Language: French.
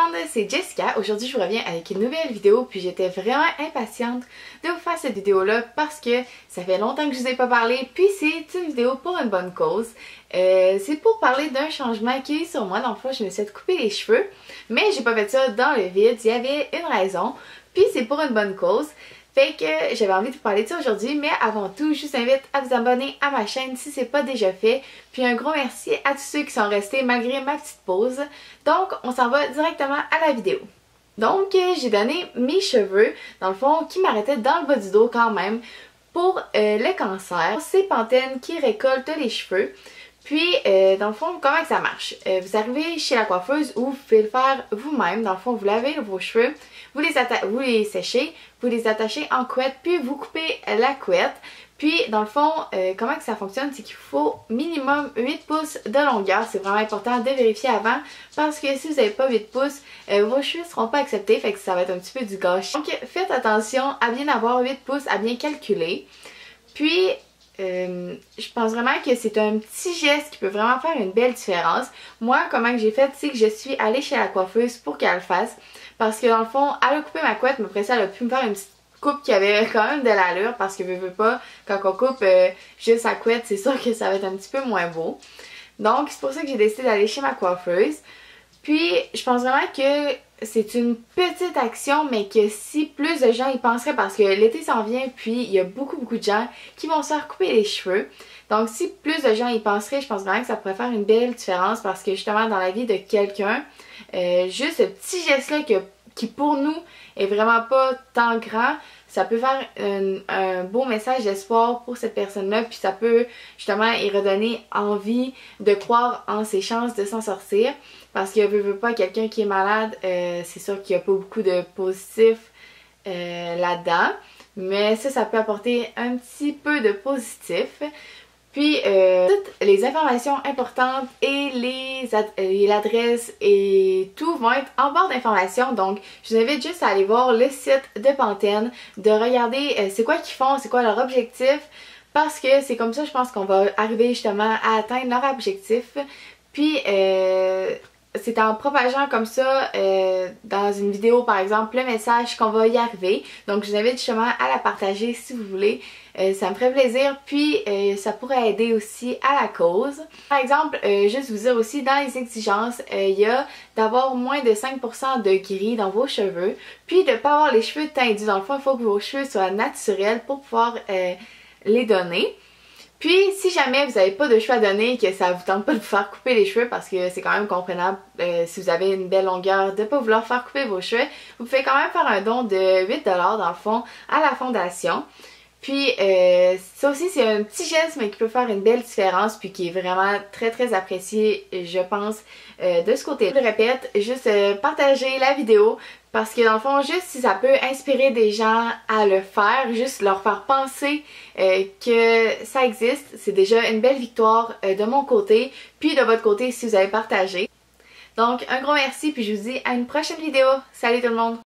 monde, c'est Jessica. Aujourd'hui, je vous reviens avec une nouvelle vidéo, puis j'étais vraiment impatiente de vous faire cette vidéo-là parce que ça fait longtemps que je vous ai pas parlé, puis c'est une vidéo pour une bonne cause. C'est pour parler d'un changement qui est sur moi. Dans le fond, je me suis fait couper les cheveux, mais j'ai pas fait ça dans le vide, il y avait une raison, puis c'est pour une bonne cause. Fait que j'avais envie de vous parler de ça aujourd'hui, mais avant tout, je vous invite à vous abonner à ma chaîne si c'est pas déjà fait. Puis un gros merci à tous ceux qui sont restés malgré ma petite pause. Donc, on s'en va directement à la vidéo. Donc, j'ai donné mes cheveux, dans le fond, qui m'arrêtaient dans le bas du dos quand même, pour le cancer. C'est Pantene qui récolte les cheveux. Puis, dans le fond, comment que ça marche? Vous arrivez chez la coiffeuse ou vous pouvez le faire vous-même. Dans le fond, vous lavez vos cheveux, vous les séchez, vous les attachez en couette, puis vous coupez la couette. Puis, dans le fond, comment que ça fonctionne? C'est qu'il faut minimum 8 pouces de longueur. C'est vraiment important de vérifier avant parce que si vous n'avez pas 8 pouces, vos cheveux ne seront pas acceptés, fait que ça va être un petit peu du gâchis. Donc, faites attention à bien avoir 8 pouces, à bien calculer. Puis, je pense vraiment que c'est un petit geste qui peut vraiment faire une belle différence. Moi, comment que j'ai fait, c'est que je suis allée chez la coiffeuse pour qu'elle le fasse. Parce que dans le fond, elle a coupé ma couette, mais après ça, elle a pu me faire une petite coupe qui avait quand même de l'allure. Parce que veux pas, quand on coupe juste la couette, c'est sûr que ça va être un petit peu moins beau. Donc, c'est pour ça que j'ai décidé d'aller chez ma coiffeuse. Puis, je pense vraiment que c'est une petite action, mais que si plus de gens y penseraient, parce que l'été s'en vient, puis il y a beaucoup de gens qui vont se faire couper les cheveux. Donc si plus de gens y penseraient, je pense vraiment que ça pourrait faire une belle différence parce que justement dans la vie de quelqu'un, juste ce petit geste-là qui pour nous est vraiment pas tant grand, ça peut faire un beau message d'espoir pour cette personne-là, puis ça peut justement y redonner envie de croire en ses chances de s'en sortir. Parce que veut pas quelqu'un qui est malade, c'est sûr qu'il n'y a pas beaucoup de positif là-dedans. Mais ça peut apporter un petit peu de positif. Puis, toutes les informations importantes et l'adresse et tout vont être en barre d'informations. Donc, je vous invite juste à aller voir le site de Pantene, de regarder c'est quoi qu'ils font, c'est quoi leur objectif. Parce que c'est comme ça, je pense qu'on va arriver justement à atteindre leur objectif. Puis, c'est en propageant comme ça dans une vidéo par exemple le message qu'on va y arriver. Donc je vous invite justement à la partager si vous voulez. Ça me ferait plaisir, puis ça pourrait aider aussi à la cause. Par exemple, juste vous dire aussi dans les exigences, il y a d'avoir moins de 5% de gris dans vos cheveux, puis de ne pas avoir les cheveux tendus. Dans le fond, il faut que vos cheveux soient naturels pour pouvoir les donner. Puis, si jamais vous n'avez pas de cheveux à donner et que ça vous tente pas de vous faire couper les cheveux, parce que c'est quand même comprenable si vous avez une belle longueur de ne pas vouloir faire couper vos cheveux, vous pouvez quand même faire un don de 8$ dans le fond à la fondation. Puis ça aussi c'est un petit geste mais qui peut faire une belle différence puis qui est vraiment très apprécié je pense de ce côté. Je le répète, juste partagez la vidéo parce que dans le fond juste si ça peut inspirer des gens à le faire, juste leur faire penser que ça existe, c'est déjà une belle victoire de mon côté puis de votre côté si vous avez partagé. Donc un gros merci puis je vous dis à une prochaine vidéo. Salut tout le monde!